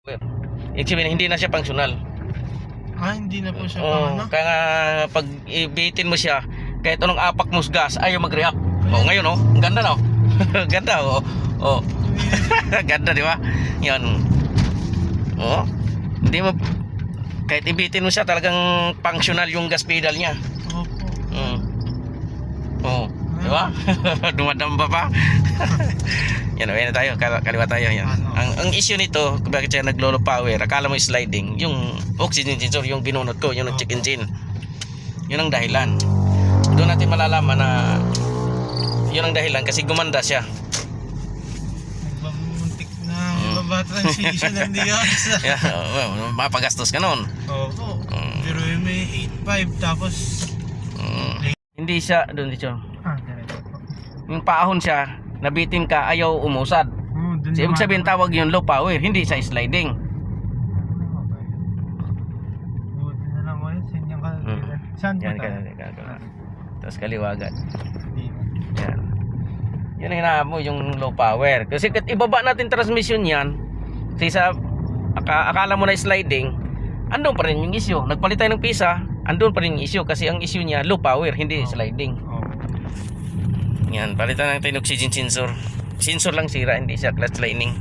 Ibig sabihin, hindi na siya functional. Hindi na po siya Oo, kaya nga, pag ibitin mo siya, kahit anong apak mo sa gas, ayaw mag-react. Oh, ngayon oh, ang ganda no. Ganda oh. Oh. Ganda, di ba? Yan. Oh. Hindi mo, kahit ibitin mo siya, talagang functional yung gas pedal niya. Opo. Oh. Di ba? Dumadamba pa. Yan, na tayo, kaliwa tayo yan. Ang issue nito, kung bakit siya nag-low power, akala mo sliding, yung oxygen sensor, yung binunot ko, yung check engine. Yun ang dahilan. Doon natin malalaman na yun ang dahilan kasi gumanda siya. Nagbamuntik na baba transition ng Diyos. Yeah, well, mapagastos ka noon. Opo. Pero yung may 8.5 tapos Hindi siya doon dito. diretso po. Yung paahon siya, nabitin ka, ayaw umusad. Dun So, ibig naman. sabihin tawag yung low power, hindi siya sliding. Okay. Buti na lang ulit sa inyong kalagyan. Saan po Yan, tayo? tapos kaliwa agad. Hindi. Yan. Yun ang hinahanap mo, yung low power. Kasi kat ibaba natin transmission yan, kasi sa akala mo na sliding, andun pa rin yung issue. Nagpalit tayo ng pisa, andun pa rin yung issue. Kasi ang issue niya, low power, hindi sliding. Yan, palitan natin yung oxygen sensor. Sensor lang sira, hindi siya clutch lining.